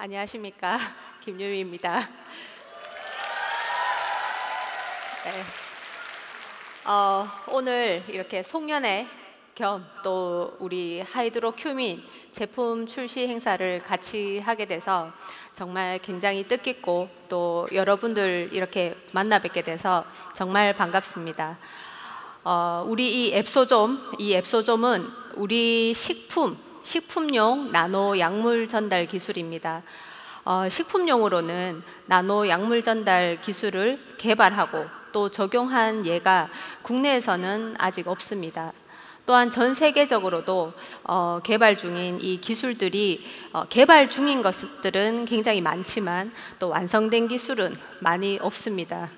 안녕하십니까. 김유미입니다. 네. 오늘 이렇게 송년회 겸 또 우리 하이드로큐민 제품 출시 행사를 같이 하게 돼서 정말 굉장히 뜻깊고 또 여러분들 이렇게 만나 뵙게 돼서 정말 반갑습니다. 우리 이 앱소좀은 우리 식품용 나노 약물 전달 기술입니다. 식품용으로는 나노 약물 전달 기술을 개발하고 또 적용한 예가 국내에서는 아직 없습니다. 또한 전 세계적으로도 개발 중인 이 기술들이 개발 중인 것들은 굉장히 많지만 또 완성된 기술은 많이 없습니다.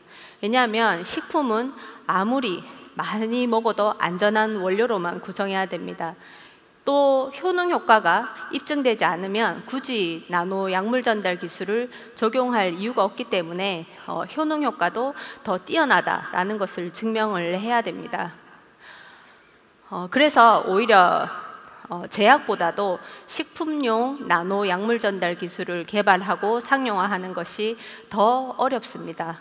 왜냐하면 식품은 아무리 많이 먹어도 안전한 원료로만 구성해야 됩니다. 또 효능 효과가 입증되지 않으면 굳이 나노 약물 전달 기술을 적용할 이유가 없기 때문에 효능 효과도 더 뛰어나다라는 것을 증명을 해야 됩니다. 그래서 오히려 제약보다도 식품용 나노 약물 전달 기술을 개발하고 상용화하는 것이 더 어렵습니다.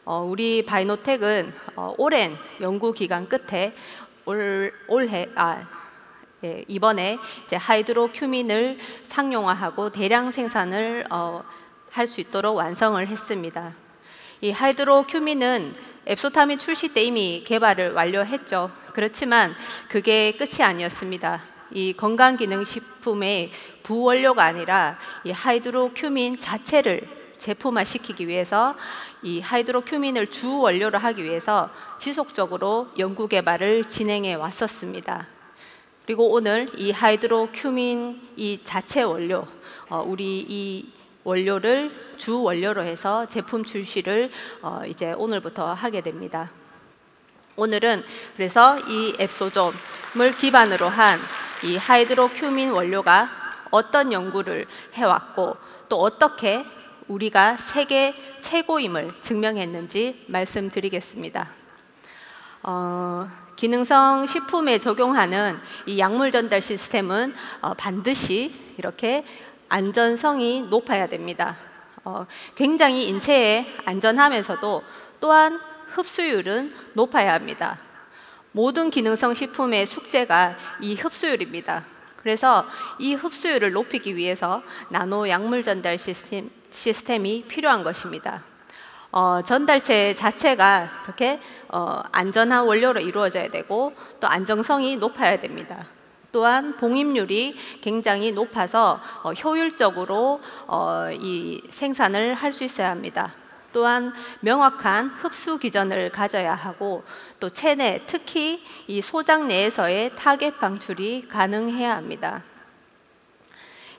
우리 바이노텍은 오랜 연구 기간 끝에 이번에 이제 하이드로큐민을 상용화하고 대량 생산을 할 수 있도록 완성을 했습니다. 이 하이드로큐민은 앱소타민 출시 때 이미 개발을 완료했죠. 그렇지만 그게 끝이 아니었습니다. 이 건강기능식품의 부원료가 아니라 이 하이드로큐민 자체를 제품화시키기 위해서 이 하이드로큐민을 주 원료로 하기 위해서 지속적으로 연구 개발을 진행해 왔었습니다. 그리고 오늘 이 하이드로큐민 이 자체 원료, 우리 이 원료를 주 원료로 해서 제품 출시를 이제 오늘부터 하게 됩니다. 오늘은 그래서 이 앱소좀을 기반으로 한 이 하이드로큐민 원료가 어떤 연구를 해왔고 또 어떻게 우리가 세계 최고임을 증명했는지 말씀드리겠습니다. 기능성 식품에 적용하는 이 약물 전달 시스템은 반드시 이렇게 안전성이 높아야 됩니다. 굉장히 인체에 안전하면서도 또한 흡수율은 높아야 합니다. 모든 기능성 식품의 숙제가 이 흡수율입니다. 그래서 이 흡수율을 높이기 위해서 나노 약물 전달 시스템이 필요한 것입니다. 전달체 자체가 이렇게 안전한 원료로 이루어져야 되고 또 안정성이 높아야 됩니다. 또한 봉입률이 굉장히 높아서 효율적으로 이 생산을 할 수 있어야 합니다. 또한 명확한 흡수 기전을 가져야 하고 또 체내, 특히 이 소장 내에서의 타겟 방출이 가능해야 합니다.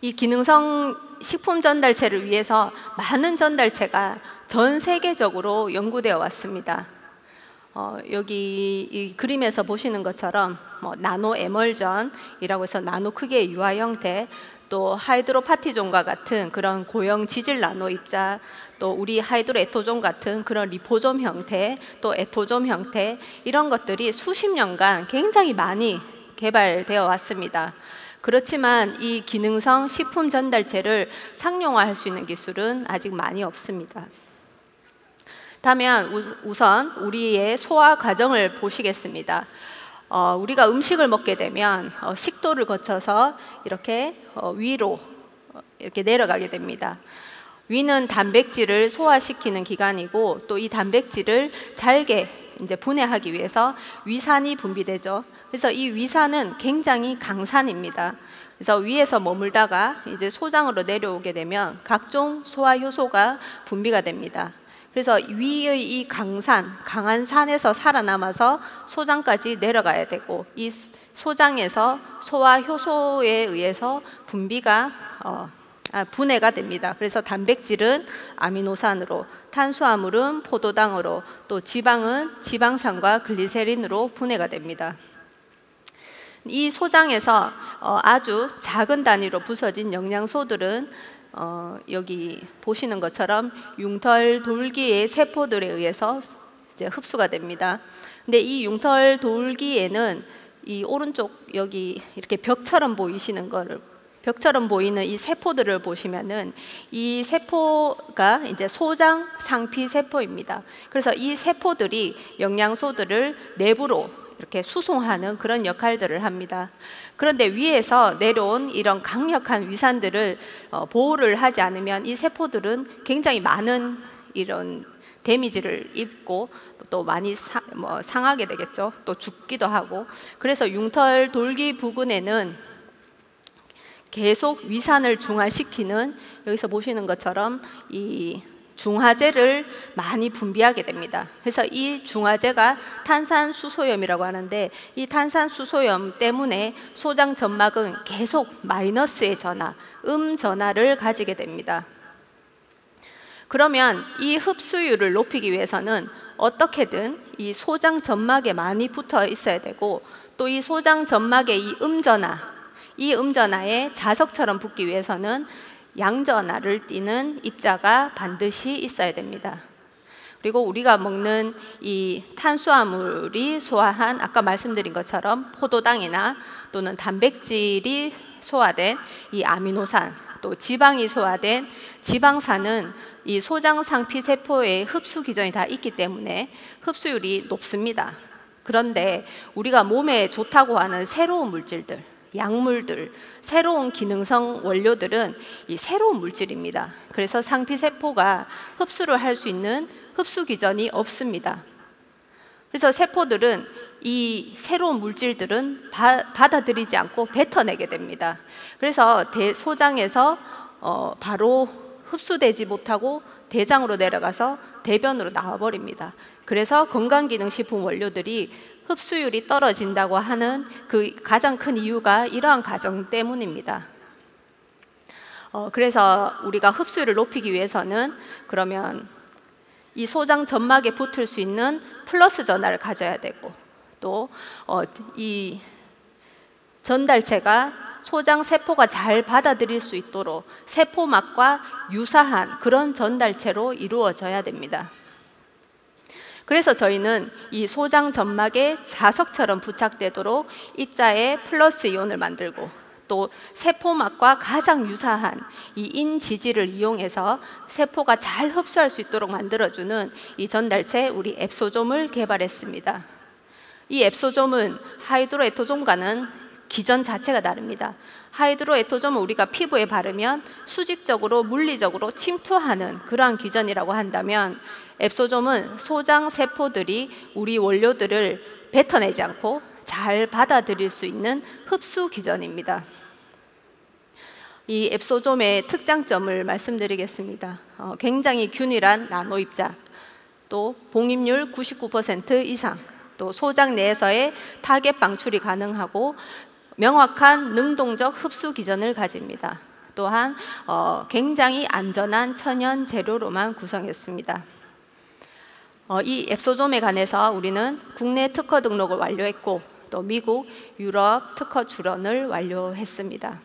이 기능성 식품 전달체를 위해서 많은 전달체가 전 세계적으로 연구되어 왔습니다. 여기 이 그림에서 보시는 것처럼 나노 에멀전이라고 해서 나노 크기의 유화 형태, 또 하이드로 파티존과 같은 그런 고형 지질 나노 입자, 또 우리 하이드로 에토존 같은 그런 리포존 형태, 또 에토존 형태, 이런 것들이 수십 년간 굉장히 많이 개발되어 왔습니다. 그렇지만 이 기능성 식품 전달체를 상용화할 수 있는 기술은 아직 많이 없습니다. 다음은 우선 우리의 소화 과정을 보시겠습니다. 우리가 음식을 먹게 되면 식도를 거쳐서 이렇게 위로 이렇게 내려가게 됩니다. 위는 단백질을 소화시키는 기관이고 또 이 단백질을 잘게 이제 분해하기 위해서 위산이 분비되죠. 그래서 이 위산은 굉장히 강산입니다. 그래서 위에서 머물다가 이제 소장으로 내려오게 되면 각종 소화 효소가 분비가 됩니다. 그래서 위의 이 강한 산에서 살아남아서 소장까지 내려가야 되고 이 소장에서 소화 효소에 의해서 분해가 됩니다. 그래서 단백질은 아미노산으로, 탄수화물은 포도당으로, 또 지방은 지방산과 글리세린으로 분해가 됩니다. 이 소장에서 아주 작은 단위로 부서진 영양소들은 여기 보시는 것처럼 융털 돌기의 세포들에 의해서 이제 흡수가 됩니다. 근데 이 융털 돌기에는 이 오른쪽 여기 이렇게 벽처럼 보이시는 거를 벽처럼 보이는 이 세포들을 보시면은 이 세포가 이제 소장 상피 세포입니다. 그래서 이 세포들이 영양소들을 내부로 이렇게 수송하는 그런 역할들을 합니다. 그런데 위에서 내려온 이런 강력한 위산들을 보호를 하지 않으면 이 세포들은 굉장히 많은 이런 데미지를 입고 또 많이 상하게 되겠죠. 또 죽기도 하고. 그래서 융털 돌기 부근에는 계속 위산을 중화시키는, 여기서 보시는 것처럼 이 중화제를 많이 분비하게 됩니다. 그래서 이 중화제가 탄산수소염이라고 하는데, 이 탄산수소염 때문에 소장 점막은 계속 마이너스의 전하, 전하를 가지게 됩니다. 그러면 이 흡수율을 높이기 위해서는 어떻게든 이 소장 점막에 많이 붙어 있어야 되고, 또 이 소장 점막의 이 음전하에 자석처럼 붙기 위해서는 양전하를 띠는 입자가 반드시 있어야 됩니다. 그리고 우리가 먹는 이 탄수화물이 소화한, 아까 말씀드린 것처럼 포도당이나 또는 단백질이 소화된 이 아미노산, 또 지방이 소화된 지방산은 이 소장 상피 세포의 흡수 기전이 다 있기 때문에 흡수율이 높습니다. 그런데 우리가 몸에 좋다고 하는 새로운 물질들, 약물들, 새로운 기능성 원료들은 이 새로운 물질입니다. 그래서 상피세포가 흡수를 할 수 있는 흡수 기전이 없습니다. 그래서 세포들은 이 새로운 물질들은 받아들이지 않고 뱉어내게 됩니다. 그래서 소장에서 바로 흡수되지 못하고 대장으로 내려가서 대변으로 나와버립니다. 그래서 건강기능식품 원료들이 흡수율이 떨어진다고 하는 그 가장 큰 이유가 이러한 과정 때문입니다. 그래서 우리가 흡수율을 높이기 위해서는 그러면 이 소장 점막에 붙을 수 있는 플러스 전하를 가져야 되고, 또 이 전달체가 소장 세포가 잘 받아들일 수 있도록 세포막과 유사한 그런 전달체로 이루어져야 됩니다. 그래서 저희는 이 소장 점막에 자석처럼 부착되도록 입자에 플러스 이온을 만들고, 또 세포막과 가장 유사한 이 인지질을 이용해서 세포가 잘 흡수할 수 있도록 만들어주는 이 전달체, 우리 앱소좀을 개발했습니다. 이 앱소좀은 하이드로에토좀과는 기전 자체가 다릅니다. 하이드로에토좀은 우리가 피부에 바르면 수직적으로 물리적으로 침투하는 그러한 기전이라고 한다면, 앱소좀은 소장 세포들이 우리 원료들을 뱉어내지 않고 잘 받아들일 수 있는 흡수 기전입니다. 이 앱소좀의 특장점을 말씀드리겠습니다. 굉장히 균일한 나노 입자, 또 봉입률 99% 이상, 또 소장 내에서의 타겟 방출이 가능하고 명확한 능동적 흡수 기전을 가집니다. 또한 굉장히 안전한 천연 재료로만 구성했습니다. 이 앱소좀에 관해서 우리는 국내 특허 등록을 완료했고, 또 미국, 유럽 특허 출원을 완료했습니다.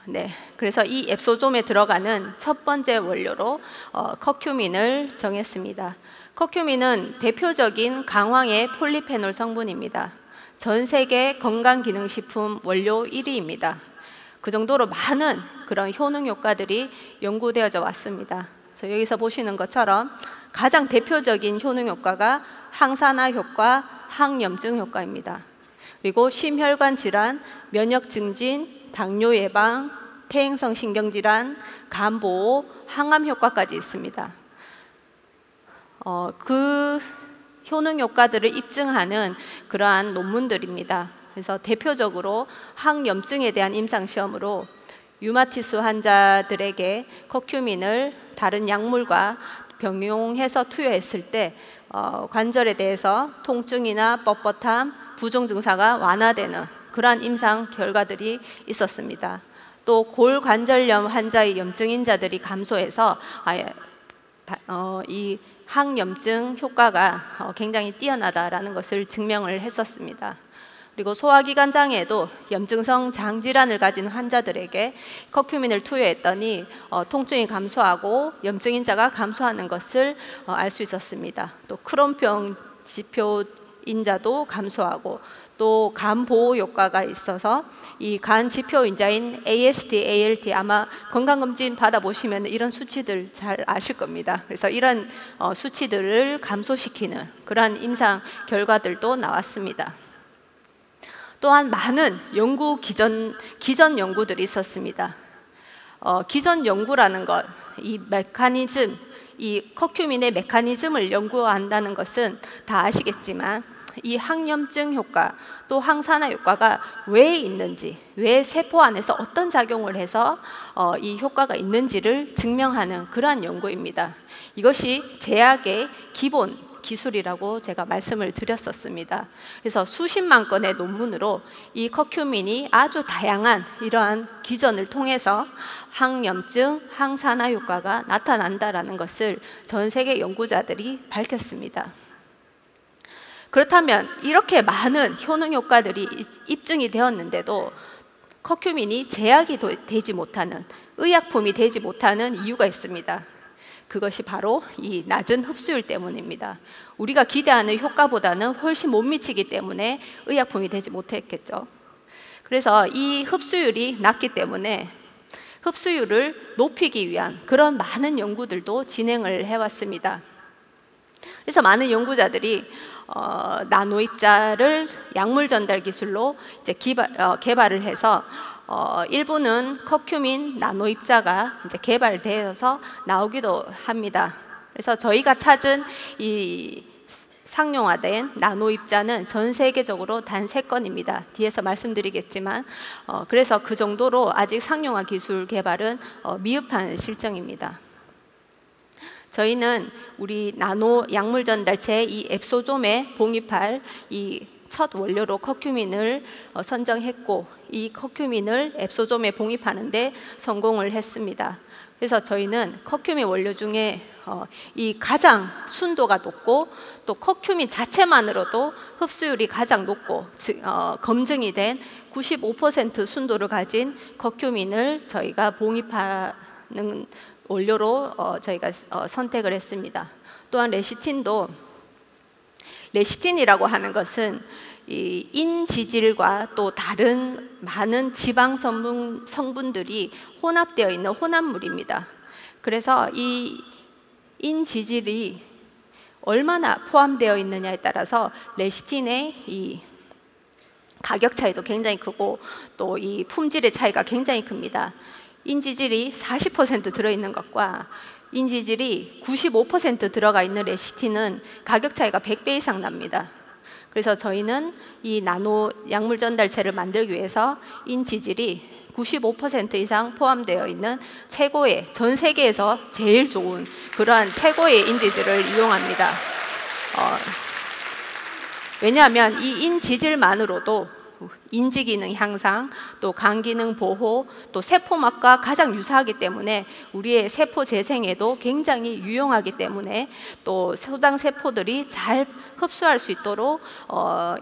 네, 그래서 이 앱소좀에 들어가는 첫 번째 원료로 커큐민을 정했습니다. 커큐민은 대표적인 강황의 폴리페놀 성분입니다. 전 세계 건강기능식품 원료 1위입니다. 그 정도로 많은 그런 효능 효과들이 연구되어져 왔습니다. 여기서 보시는 것처럼 가장 대표적인 효능 효과가 항산화 효과, 항염증 효과입니다. 그리고 심혈관 질환, 면역 증진, 당뇨 예방, 퇴행성 신경질환, 간 보호, 항암 효과까지 있습니다. 그 효능 효과들을 입증하는 그러한 논문들입니다. 그래서 대표적으로 항염증에 대한 임상시험으로 류마티스 환자들에게 커큐민을 다른 약물과 병용해서 투여했을 때 관절에 대해서 통증이나 뻣뻣함, 부종 증상가 완화되는 그러한 임상 결과들이 있었습니다. 또 골관절염 환자의 염증 인자들이 감소해서 이 항염증 효과가 굉장히 뛰어나다라는 것을 증명을 했었습니다. 그리고 소화기관 장애에도 염증성 장질환을 가진 환자들에게 커큐민을 투여했더니 통증이 감소하고 염증 인자가 감소하는 것을 알 수 있었습니다. 또 크론병 지표 인자도 감소하고 또 간 보호 효과가 있어서 이 간 지표 인자인 AST, ALT 아마 건강검진 받아보시면 이런 수치들 잘 아실 겁니다. 그래서 이런 수치들을 감소시키는 그러한 임상 결과들도 나왔습니다. 또한 많은 기전 연구들이 있었습니다. 기전 연구라는 것, 이 메커니즘, 이 커큐민의 메커니즘을 연구한다는 것은 다 아시겠지만 이 항염증 효과 또 항산화 효과가 왜 있는지, 왜 세포 안에서 어떤 작용을 해서 이 효과가 있는지를 증명하는 그러한 연구입니다. 이것이 제약의 기본 기술이라고 제가 말씀을 드렸었습니다. 그래서 수십만 건의 논문으로 이 커큐민이 아주 다양한 이러한 기전을 통해서 항염증, 항산화 효과가 나타난다라는 것을 전 세계 연구자들이 밝혔습니다. 그렇다면 이렇게 많은 효능 효과들이 입증이 되었는데도 커큐민이 제약이 되지 못하는, 의약품이 되지 못하는 이유가 있습니다. 그것이 바로 이 낮은 흡수율 때문입니다. 우리가 기대하는 효과보다는 훨씬 못 미치기 때문에 의약품이 되지 못했겠죠. 그래서 이 흡수율이 낮기 때문에 흡수율을 높이기 위한 그런 많은 연구들도 진행을 해왔습니다. 그래서 많은 연구자들이 나노 입자를 약물 전달 기술로 이제 개발을 해서 일부는 커큐민 나노 입자가 이제 개발되어서 나오기도 합니다. 그래서 저희가 찾은 이 상용화된 나노 입자는 전 세계적으로 단 3건입니다. 뒤에서 말씀드리겠지만 그래서 그 정도로 아직 상용화 기술 개발은 미흡한 실정입니다. 저희는 우리 나노 약물 전달체 이 앱소좀에 봉입할 이 첫 원료로 커큐민을 선정했고 이 커큐민을 앱소좀에 봉입하는데 성공을 했습니다. 그래서 저희는 커큐민 원료 중에 이 가장 순도가 높고 또 커큐민 자체만으로도 흡수율이 가장 높고 검증이 된 95% 순도를 가진 커큐민을 저희가 봉입하는 원료로 저희가 선택을 했습니다. 또한 레시틴이라고 하는 것은 이 인지질과 또 다른 많은 지방 성분들이 혼합되어 있는 혼합물입니다. 그래서 이 인지질이 얼마나 포함되어 있느냐에 따라서 레시틴의 이 가격 차이도 굉장히 크고 또 이 품질의 차이가 굉장히 큽니다. 인지질이 40% 들어있는 것과 인지질이 95% 들어가 있는 레시틴은 가격 차이가 100배 이상 납니다. 그래서 저희는 이 나노 약물 전달체를 만들기 위해서 인지질이 95% 이상 포함되어 있는 최고의, 전 세계에서 제일 좋은 그러한 최고의 인지질을 이용합니다. 왜냐하면 이 인지질만으로도 인지 기능 향상, 또 간 기능 보호, 또 세포막과 가장 유사하기 때문에 우리의 세포 재생에도 굉장히 유용하기 때문에 또 소장 세포들이 잘 흡수할 수 있도록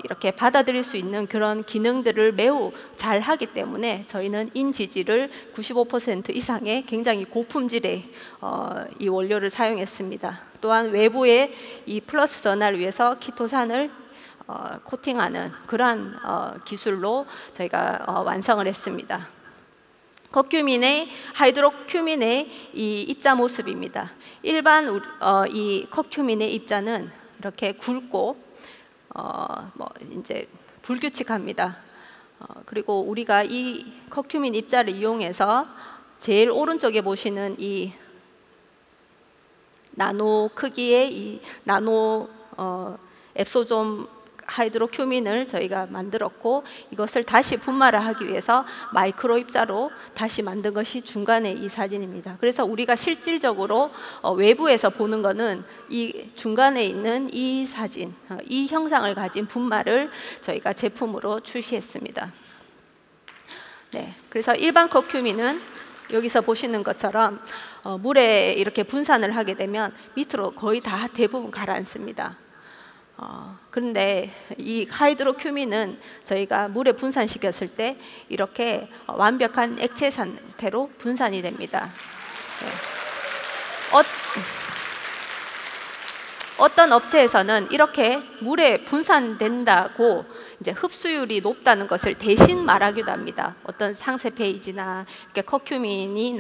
이렇게 받아들일 수 있는 그런 기능들을 매우 잘 하기 때문에 저희는 인지질을 95% 이상의 굉장히 고품질의 이 원료를 사용했습니다. 또한 외부에 이 플러스 전하를 위해서 키토산을 코팅하는 그러한 기술로 저희가 완성을 했습니다. 커큐민의 하이드로큐민의 이 입자 모습입니다. 일반 이 커큐민의 입자는 이렇게 굵고 이제 불규칙합니다. 그리고 우리가 이 커큐민 입자를 이용해서 제일 오른쪽에 보시는 이 나노 크기의 이 나노 앱소좀 하이드로큐민을 저희가 만들었고 이것을 다시 분말을 하기 위해서 마이크로 입자로 다시 만든 것이 중간에 이 사진입니다. 그래서 우리가 실질적으로 외부에서 보는 거는 이 중간에 있는 이 사진, 이 형상을 가진 분말을 저희가 제품으로 출시했습니다. 네, 그래서 일반 커큐민은 여기서 보시는 것처럼 물에 이렇게 분산을 하게 되면 밑으로 거의 다 대부분 가라앉습니다. 그런데 이 하이드로큐민은 저희가 물에 분산시켰을 때 이렇게 완벽한 액체 상태로 분산이 됩니다. 네. 어떤 업체에서는 이렇게 물에 분산된다고 이제 흡수율이 높다는 것을 대신 말하기도 합니다. 어떤 상세 페이지나 이렇게 커큐민이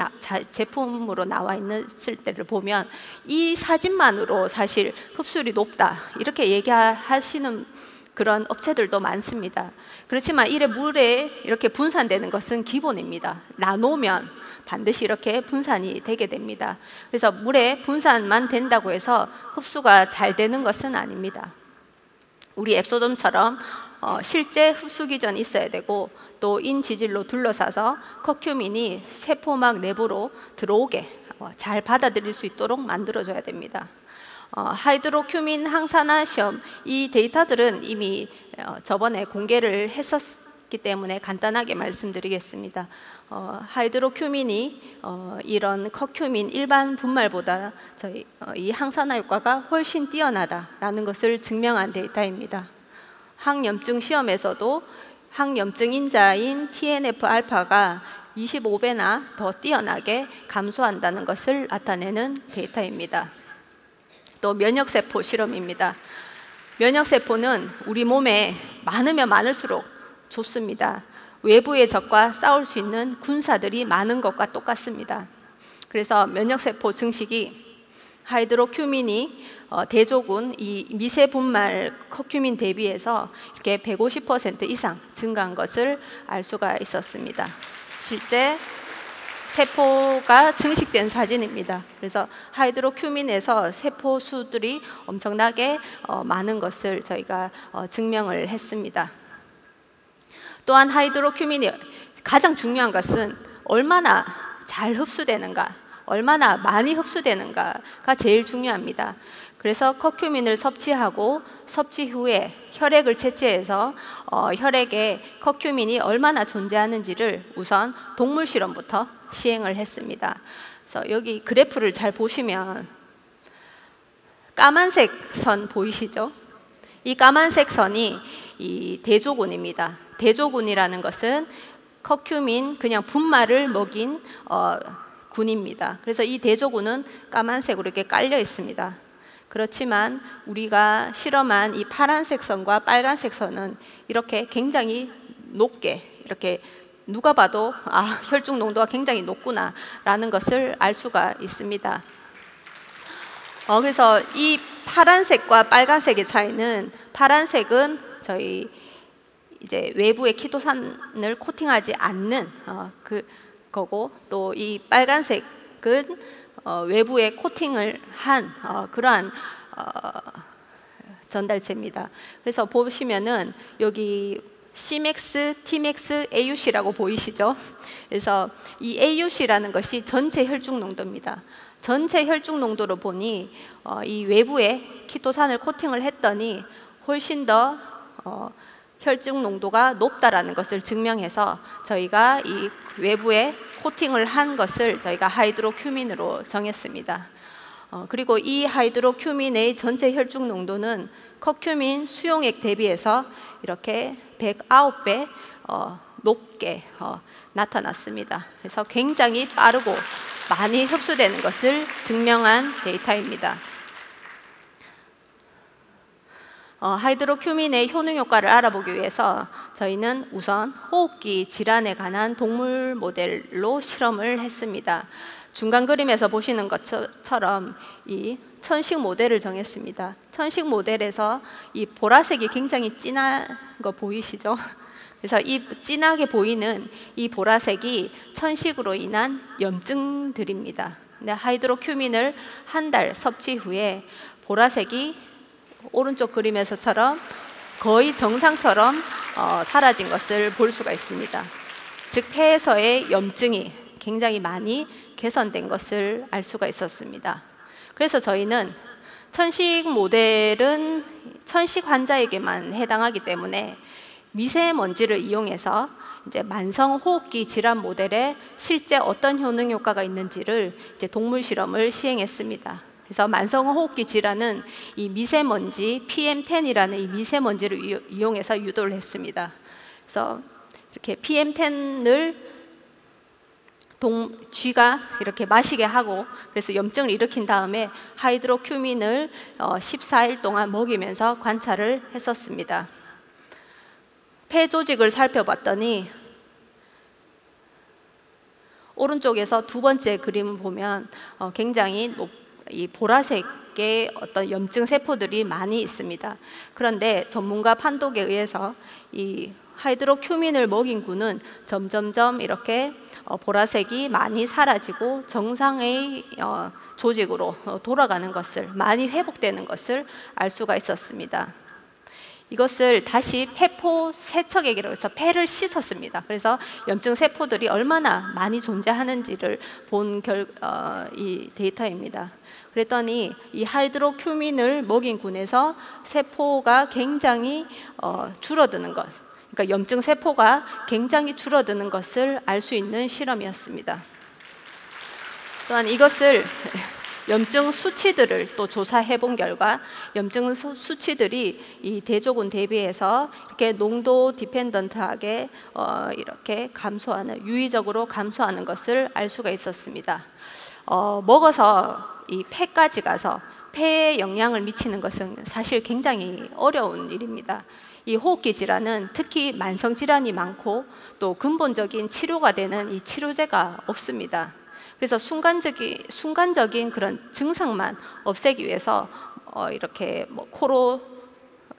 제품으로 나와 있을 때를 보면 이 사진만으로 사실 흡수율이 높다 이렇게 얘기하시는 그런 업체들도 많습니다. 그렇지만 이래 물에 이렇게 분산되는 것은 기본입니다. 나누면 반드시 이렇게 분산이 되게 됩니다. 그래서 물에 분산만 된다고 해서 흡수가 잘 되는 것은 아닙니다. 우리 앱소돔처럼 실제 흡수 기전이 있어야 되고 또 인지질로 둘러싸서 커큐민이 세포막 내부로 들어오게 잘 받아들일 수 있도록 만들어줘야 됩니다. 하이드로큐민 항산화 시험, 이 데이터들은 이미 저번에 공개를 했었기 때문에 간단하게 말씀드리겠습니다. 하이드로큐민이 이런 커큐민 일반 분말보다 이 항산화 효과가 훨씬 뛰어나다라는 것을 증명한 데이터입니다. 항염증 시험에서도 항염증 인자인 TNF-알파가 25배나 더 뛰어나게 감소한다는 것을 나타내는 데이터입니다. 또 면역세포 실험입니다. 면역세포는 우리 몸에 많으면 많을수록 좋습니다. 외부의 적과 싸울 수 있는 군사들이 많은 것과 똑같습니다. 그래서 면역세포 증식이 하이드로큐민이 대조군 이 미세 분말 커큐민 대비해서 이렇게 150% 이상 증가한 것을 알 수가 있었습니다. 실제 세포가 증식된 사진입니다. 그래서 하이드로큐민에서 세포 수들이 엄청나게 많은 것을 저희가 증명을 했습니다. 또한 하이드로큐민이 가장 중요한 것은 얼마나 잘 흡수되는가, 얼마나 많이 흡수되는가가 제일 중요합니다. 그래서 커큐민을 섭취하고 섭취 후에 혈액을 채취해서 혈액에 커큐민이 얼마나 존재하는지를 우선 동물 실험부터 시행을 했습니다. 그래서 여기 그래프를 잘 보시면 까만색 선 보이시죠? 이 까만색 선이 이 대조군입니다. 대조군이라는 것은 커큐민 그냥 분말을 먹인 군입니다. 그래서 이 대조군은 까만색으로 이렇게 깔려 있습니다. 그렇지만 우리가 실험한 이 파란색 선과 빨간색 선은 이렇게 굉장히 높게 이렇게 누가 봐도 혈중 농도가 굉장히 높구나 라는 것을 알 수가 있습니다. 그래서 이 파란색과 빨간색의 차이는 파란색은 저희 이제 외부의 키토산을 코팅하지 않는 거고 또 이 빨간색은 외부에 코팅을 한 그러한 전달체입니다. 그래서 보시면은 여기 Cmax, Tmax, AUC라고 보이시죠? 그래서 이 AUC라는 것이 전체 혈중 농도입니다. 전체 혈중 농도로 보니 이 외부에 키토산을 코팅을 했더니 훨씬 더 혈중 농도가 높다라는 것을 증명해서 저희가 이 외부에 코팅을 한 것을 저희가 하이드로큐민으로 정했습니다. 그리고 이 하이드로큐민의 전체 혈중 농도는 커큐민 수용액 대비해서 이렇게 109배 높게 나타났습니다. 그래서 굉장히 빠르고 많이 흡수되는 것을 증명한 데이터입니다. 하이드로큐민의 효능 효과를 알아보기 위해서 저희는 우선 호흡기 질환에 관한 동물 모델로 실험을 했습니다. 중간 그림에서 보시는 것처럼 이 천식 모델을 정했습니다. 천식 모델에서 이 보라색이 굉장히 진한 거 보이시죠? 그래서 이 진하게 보이는 이 보라색이 천식으로 인한 염증들입니다. 근데 하이드로큐민을 한 달 섭취 후에 보라색이 오른쪽 그림에서처럼 거의 정상처럼 사라진 것을 볼 수가 있습니다. 즉 폐에서의 염증이 굉장히 많이 개선된 것을 알 수가 있었습니다. 그래서 저희는 천식 모델은 천식 환자에게만 해당하기 때문에 미세먼지를 이용해서 이제 만성 호흡기 질환 모델에 실제 어떤 효능 효과가 있는지를 이제 동물 실험을 시행했습니다. 그래서 만성 호흡기 질환은 이 미세먼지 PM10이라는 이 미세먼지를 이용해서 유도를 했습니다. 그래서 이렇게 PM10을 쥐가 이렇게 마시게 하고 그래서 염증을 일으킨 다음에 하이드로큐민을 14일 동안 먹이면서 관찰을 했었습니다. 폐 조직을 살펴봤더니 오른쪽에서 두 번째 그림을 보면 굉장히 이 보라색의 어떤 염증 세포들이 많이 있습니다. 그런데 전문가 판독에 의해서 이 하이드로큐민을 먹인 균은 점점점 이렇게 보라색이 많이 사라지고 정상의 조직으로 돌아가는 것을, 많이 회복되는 것을 알 수가 있었습니다. 이것을 다시 폐포 세척액이라고 해서 폐를 씻었습니다. 그래서 염증 세포들이 얼마나 많이 존재하는지를 본 이 데이터입니다. 그랬더니 이 하이드로큐민을 먹인 균에서 세포가 굉장히 줄어드는 것, 그러니까 염증 세포가 굉장히 줄어드는 것을 알 수 있는 실험이었습니다. 또한 이것을 염증 수치들을 또 조사해 본 결과 염증 수치들이 이 대조군 대비해서 이렇게 농도 디펜던트하게 이렇게 감소하는, 유의적으로 감소하는 것을 알 수가 있었습니다. 먹어서 이 폐까지 가서 폐에 영향을 미치는 것은 사실 굉장히 어려운 일입니다. 이 호흡기 질환은 특히 만성 질환이 많고 또 근본적인 치료가 되는 이 치료제가 없습니다. 그래서 순간적인 그런 증상만 없애기 위해서 이렇게 코로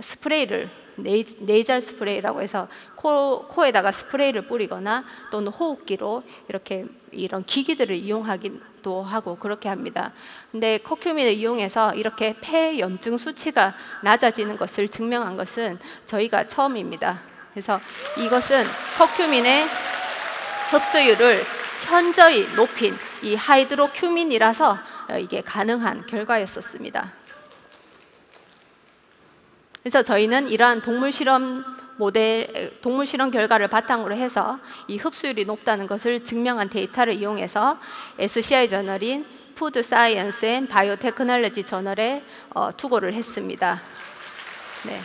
스프레이를 네이잘 스프레이라고 해서 코에다가 스프레이를 뿌리거나 또는 호흡기로 이렇게 이런 기기들을 이용하기도 하고 그렇게 합니다. 근데 커큐민을 이용해서 이렇게 폐 염증 수치가 낮아지는 것을 증명한 것은 저희가 처음입니다. 그래서 이것은 커큐민의 흡수율을 현저히 높인 이 하이드로큐민이라서 이게 가능한 결과였었습니다. 그래서 저희는 이러한 동물 실험 결과를 바탕으로 해서 이 흡수율이 높다는 것을 증명한 데이터를 이용해서 SCI 저널인 푸드 사이언스 앤 바이오테크놀로지 저널에 투고를 했습니다. 네.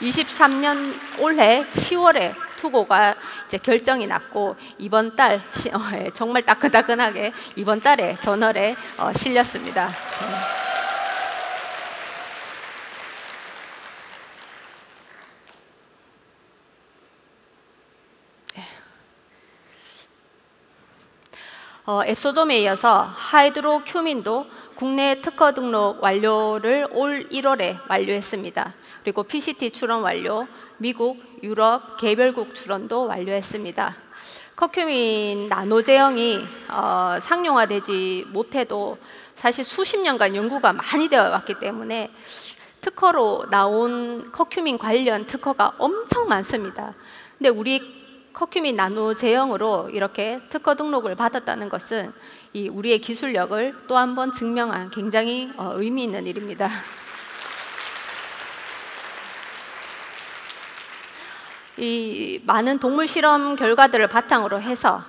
23년 올해 10월에 투고가 이제 결정이 났고 이번 달 정말 따끈따끈하게 이번 달에 저널에 실렸습니다. 앱소점에 이어서 하이드로큐민도 국내 특허 등록 완료를 올 1월에 완료했습니다. 그리고 PCT 출원 완료, 미국, 유럽, 개별국 출원도 완료했습니다. 커큐민 나노 제형이 상용화되지 못해도 사실 수십 년간 연구가 많이 되어 왔기 때문에 특허로 나온 커큐민 관련 특허가 엄청 많습니다. 근데 우리 커큐민 나노 제형으로 이렇게 특허 등록을 받았다는 것은 우리의 기술력을 또 한 번 증명한 굉장히 의미 있는 일입니다. 이 많은 동물 실험 결과들을 바탕으로 해서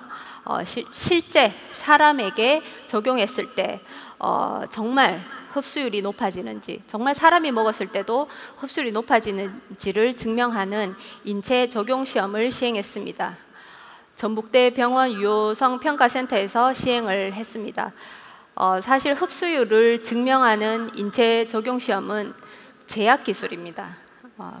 실제 사람에게 적용했을 때 정말 흡수율이 높아지는지, 정말 사람이 먹었을 때도 흡수율이 높아지는지를 증명하는 인체 적용 시험을 시행했습니다. 전북대 병원 유효성 평가센터에서 시행을 했습니다. 사실 흡수율을 증명하는 인체 적용 시험은 제약 기술입니다.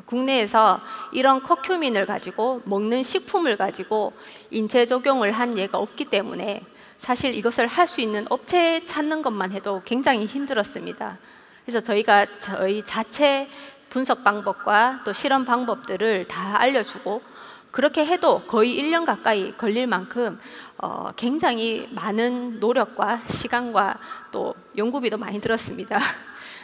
국내에서 이런 커큐민을 가지고 먹는 식품을 가지고 인체 적용을 한 예가 없기 때문에 사실 이것을 할 수 있는 업체 찾는 것만 해도 굉장히 힘들었습니다. 그래서 저희가 저희 자체 분석 방법과 또 실험 방법들을 다 알려주고 그렇게 해도 거의 1년 가까이 걸릴 만큼 굉장히 많은 노력과 시간과 또 연구비도 많이 들었습니다.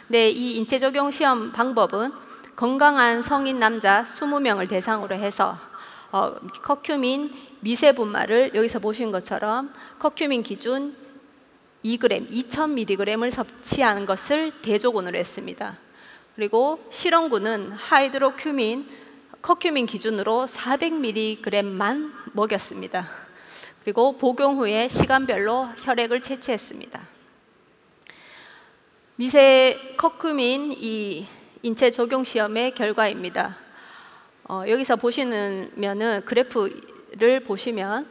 네, 이 인체 적용 시험 방법은 건강한 성인 남자 20명을 대상으로 해서 커큐민 미세 분말을 여기서 보신 것처럼 커큐민 기준 2g, 2000mg을 섭취하는 것을 대조군으로 했습니다. 그리고 실험군은 하이드로큐민, 커큐민 기준으로 400mg만 먹였습니다. 그리고 복용 후에 시간별로 혈액을 채취했습니다. 미세 커큐민 이 인체 적용 시험의 결과입니다. 여기서 보시면은 그래프를 보시면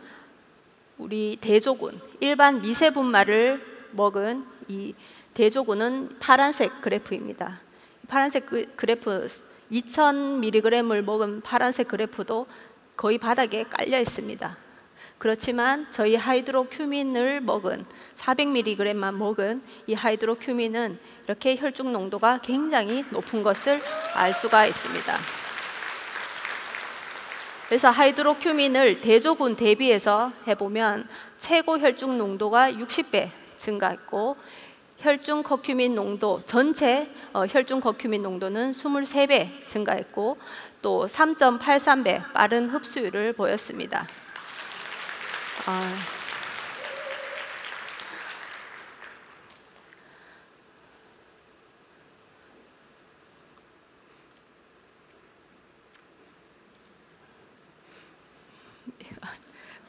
우리 대조군, 일반 미세분말을 먹은 이 대조군은 파란색 그래프입니다. 파란색 그래프 2000mg을 먹은 파란색 그래프도 거의 바닥에 깔려 있습니다. 그렇지만 저희 하이드로큐민을 먹은 400mg만 먹은 이 하이드로큐민은 이렇게 혈중 농도가 굉장히 높은 것을 알 수가 있습니다. 그래서 하이드로큐민을 대조군 대비해서 해보면 최고 혈중 농도가 60배 증가했고, 혈중 커큐민 농도, 전체 혈중 커큐민 농도는 23배 증가했고, 또 3.83배 빠른 흡수율을 보였습니다.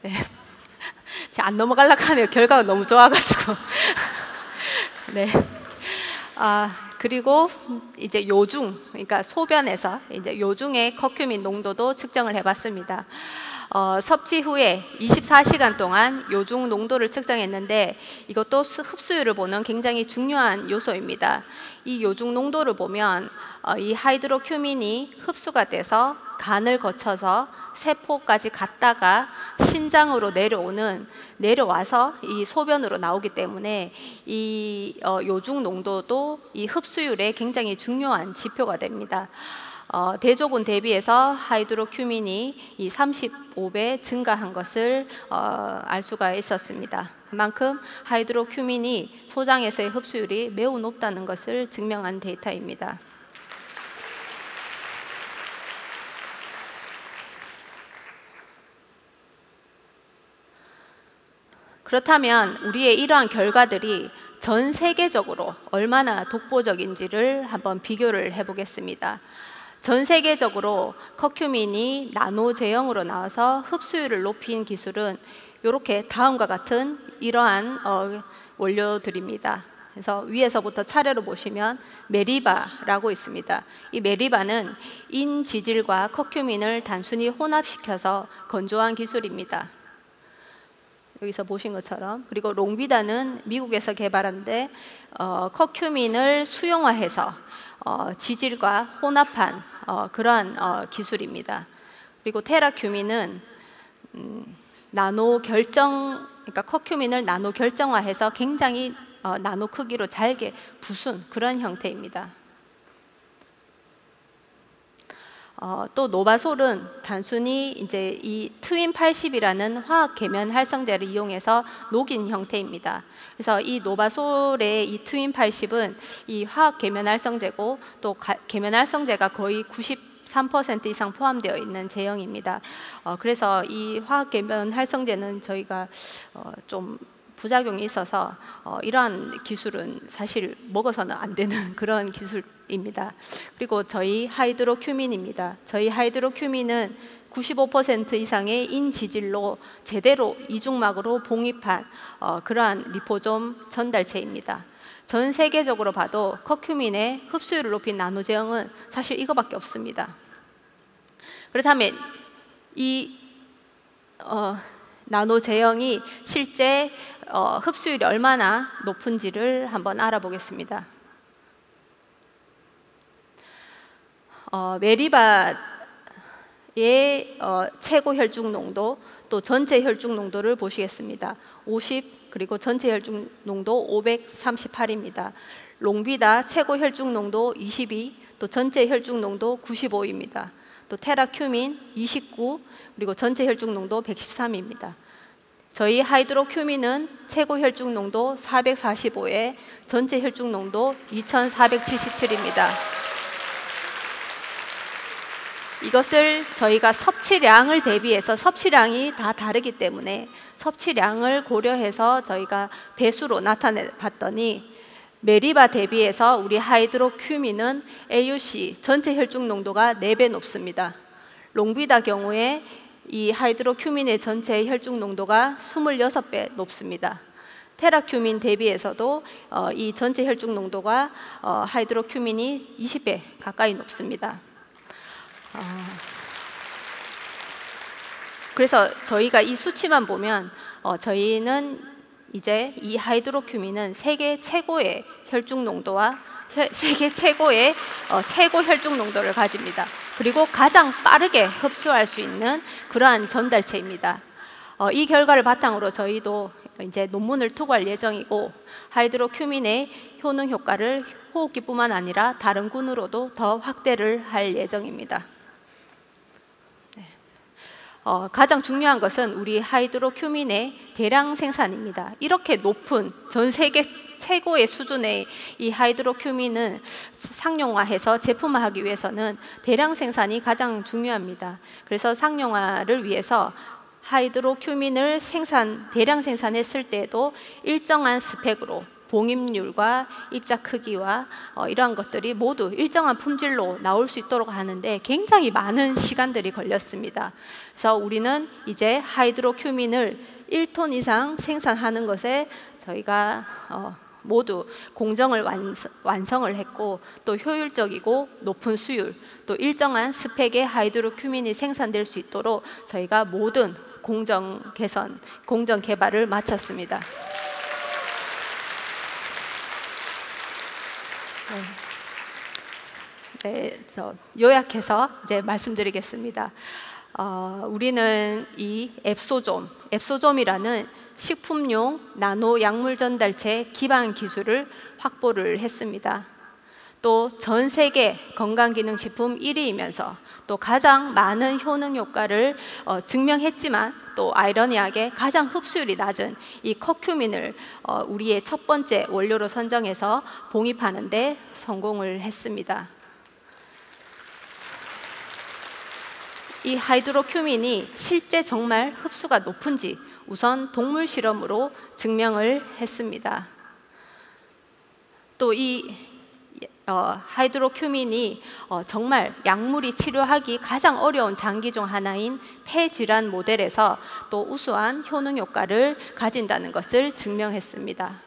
네. 안 넘어가려고 하네요. 결과가 너무 좋아가지고. 네. 그리고 이제 요중, 그러니까 소변에서 이제 요중의 커큐민 농도도 측정을 해봤습니다. 섭취 후에 24시간 동안 요중 농도를 측정했는데, 이것도 흡수율을 보는 굉장히 중요한 요소입니다. 이 요중 농도를 보면 이 하이드로큐민이 흡수가 돼서 간을 거쳐서 세포까지 갔다가 신장으로 내려와서 이 소변으로 나오기 때문에 이 요중 농도도 이 흡수율에 굉장히 중요한 지표가 됩니다. 대조군 대비해서 하이드로큐민이 이 35배 증가한 것을 알 수가 있었습니다. 그만큼 하이드로큐민이 소장에서의 흡수율이 매우 높다는 것을 증명한 데이터입니다. 그렇다면 우리의 이러한 결과들이 전 세계적으로 얼마나 독보적인지를 한번 비교를 해보겠습니다. 전 세계적으로 커큐민이 나노 제형으로 나와서 흡수율을 높인 기술은 이렇게 다음과 같은 이러한 원료들입니다. 그래서 위에서부터 차례로 보시면 메리바라고 있습니다. 이 메리바는 인지질과 커큐민을 단순히 혼합시켜서 건조한 기술입니다. 여기서 보신 것처럼. 그리고 롱비다는 미국에서 개발한데 커큐민을 수용화해서 지질과 혼합한 그러한 기술입니다. 그리고 테라큐민은 그러니까 커큐민을 나노 결정화해서 굉장히 나노 크기로 잘게 부순 그런 형태입니다. 또 노바솔은 단순히 이제 이 트윈 80이라는 화학 계면 활성제를 이용해서 녹인 형태입니다. 그래서 이 노바솔의 이 트윈 80은 이 화학 계면 활성제고, 또 계면 활성제가 거의 93% 이상 포함되어 있는 제형입니다. 그래서 이 화학 계면 활성제는 저희가 좀 부작용이 있어서 이러한 기술은 사실 먹어서는 안 되는 그런 기술입니다. 그리고 저희 하이드로큐민입니다. 저희 하이드로큐민은 95% 이상의 인지질로 제대로 이중막으로 봉입한 그러한 리포솜 전달체입니다. 전 세계적으로 봐도 커큐민의 흡수율을 높인 나노 제형은 사실 이거밖에 없습니다. 그렇다면 이 나노 제형이 실제 흡수율이 얼마나 높은지를 한번 알아보겠습니다. 메리바의 최고 혈중 농도, 또 전체 혈중 농도를 보시겠습니다. 50, 그리고 전체 혈중 농도 538입니다. 롱비다 최고 혈중 농도 22, 또 전체 혈중 농도 95입니다. 또 테라큐민 29, 그리고 전체 혈중 농도 113입니다. 저희 하이드로큐민은 최고 혈중 농도 445에 전체 혈중 농도 2477입니다. 이것을 저희가 섭취량을 대비해서, 섭취량이 다 다르기 때문에 섭취량을 고려해서 저희가 배수로 나타내 봤더니, 메리바 대비해서 우리 하이드로큐민은 AUC 전체 혈중 농도가 4배 높습니다. 롱비다 경우에 이 하이드로큐민의 전체 혈중 농도가 26배 높습니다. 테라큐민 대비해서도 이 전체 혈중 농도가 하이드로큐민이 20배 가까이 높습니다. 그래서 저희가 이 수치만 보면 저희는 이제 이 하이드로큐민은 세계 최고의 혈중 농도와 세계 최고의 최고 혈중 농도를 가집니다. 그리고 가장 빠르게 흡수할 수 있는 그러한 전달체입니다. 이 결과를 바탕으로 저희도 이제 논문을 투고할 예정이고, 하이드로큐민의 효능 효과를 호흡기뿐만 아니라 다른 군으로도 더 확대를 할 예정입니다. 가장 중요한 것은 우리 하이드로큐민의 대량 생산입니다. 이렇게 높은 전 세계 최고의 수준의 이 하이드로큐민은 상용화해서 제품화하기 위해서는 대량 생산이 가장 중요합니다. 그래서 상용화를 위해서 하이드로큐민을 대량 생산했을 때에도 일정한 스펙으로 봉입률과 입자 크기와 이러한 것들이 모두 일정한 품질로 나올 수 있도록 하는데 굉장히 많은 시간들이 걸렸습니다. 그래서 우리는 이제 하이드로큐민을 1톤 이상 생산하는 것에 저희가 모두 공정을 완성을 했고, 또 효율적이고 높은 수율, 또 일정한 스펙의 하이드로큐민이 생산될 수 있도록 저희가 모든 공정 개발을 마쳤습니다. 요약해서 이제 말씀드리겠습니다. 우리는 이 앱소좀이라는 식품용 나노 약물 전달체 기반 기술을 확보를 했습니다. 또 전 세계 건강기능식품 1위이면서 또 가장 많은 효능 효과를 증명했지만, 또 아이러니하게 가장 흡수율이 낮은 이 커큐민을 우리의 첫 번째 원료로 선정해서 봉입하는 데 성공을 했습니다. 이 하이드로큐민이 실제 정말 흡수가 높은지 우선 동물 실험으로 증명을 했습니다. 또 이 하이드로큐민이 정말 약물이 치료하기 가장 어려운 장기 중 하나인 폐질환 모델에서 또 우수한 효능 효과를 가진다는 것을 증명했습니다.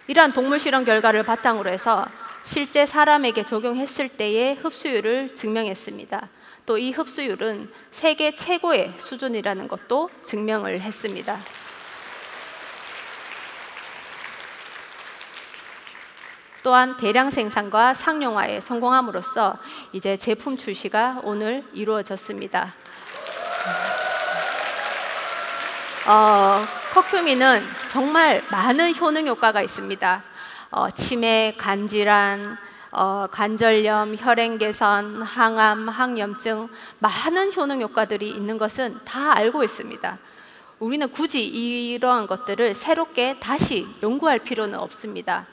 이러한 동물 실험 결과를 바탕으로 해서 실제 사람에게 적용했을 때의 흡수율을 증명했습니다. 또 이 흡수율은 세계 최고의 수준이라는 것도 증명을 했습니다. 또한 대량 생산과 상용화에 성공함으로써 이제 제품 출시가 오늘 이루어졌습니다. 커큐민은 정말 많은 효능 효과가 있습니다. 치매, 간질환, 관절염, 혈행 개선, 항암, 항염증, 많은 효능 효과들이 있는 것은 다 알고 있습니다. 우리는 굳이 이러한 것들을 새롭게 다시 연구할 필요는 없습니다.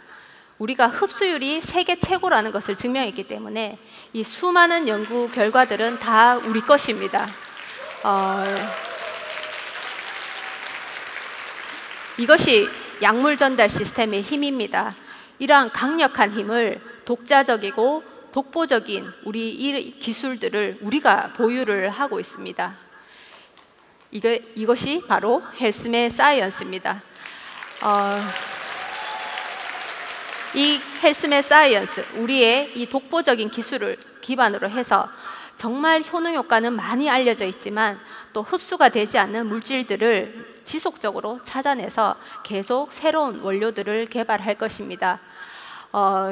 우리가 흡수율이 세계 최고라는 것을 증명했기 때문에 이 수많은 연구 결과들은 다 우리 것입니다. 이것이 약물 전달 시스템의 힘입니다. 이러한 강력한 힘을 독자적이고 독보적인 우리 이 기술들을 우리가 보유를 하고 있습니다. 이것이 바로 헬스메 사이언스입니다. 이 헬스메 사이언스, 우리의 이 독보적인 기술을 기반으로 해서 정말 효능 효과는 많이 알려져 있지만 또 흡수가 되지 않는 물질들을 지속적으로 찾아내서 계속 새로운 원료들을 개발할 것입니다.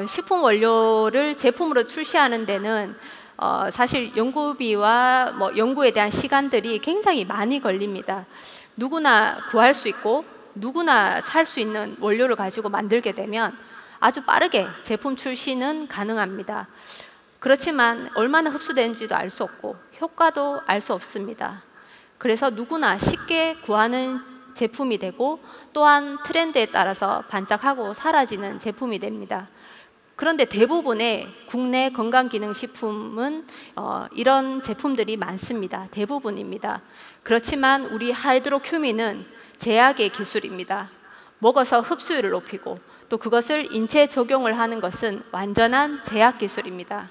식품 원료를 제품으로 출시하는 데는 사실 연구비와 연구에 대한 시간들이 굉장히 많이 걸립니다. 누구나 구할 수 있고 누구나 살 수 있는 원료를 가지고 만들게 되면 아주 빠르게 제품 출시는 가능합니다. 그렇지만 얼마나 흡수되는지도 알 수 없고 효과도 알 수 없습니다. 그래서 누구나 쉽게 구하는 제품이 되고 또한 트렌드에 따라서 반짝하고 사라지는 제품이 됩니다. 그런데 대부분의 국내 건강기능식품은 이런 제품들이 많습니다. 대부분입니다. 그렇지만 우리 하이드로큐민은 제약의 기술입니다. 먹어서 흡수율을 높이고 또 그것을 인체에 적용을 하는 것은 완전한 제약 기술입니다.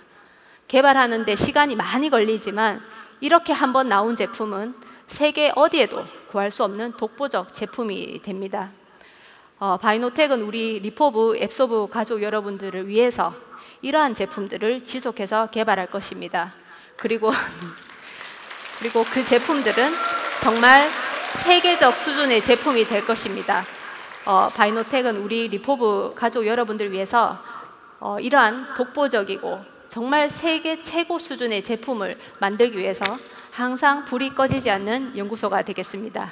개발하는 데 시간이 많이 걸리지만 이렇게 한번 나온 제품은 세계 어디에도 구할 수 없는 독보적 제품이 됩니다. 바이노텍은 우리 리포브, 앱소브 가족 여러분들을 위해서 이러한 제품들을 지속해서 개발할 것입니다. 그리고 그리고 그 제품들은 정말 세계적 수준의 제품이 될 것입니다. 바이노텍은 우리 리포브 가족 여러분들 위해서 이러한 독보적이고 정말 세계 최고 수준의 제품을 만들기 위해서 항상 불이 꺼지지 않는 연구소가 되겠습니다.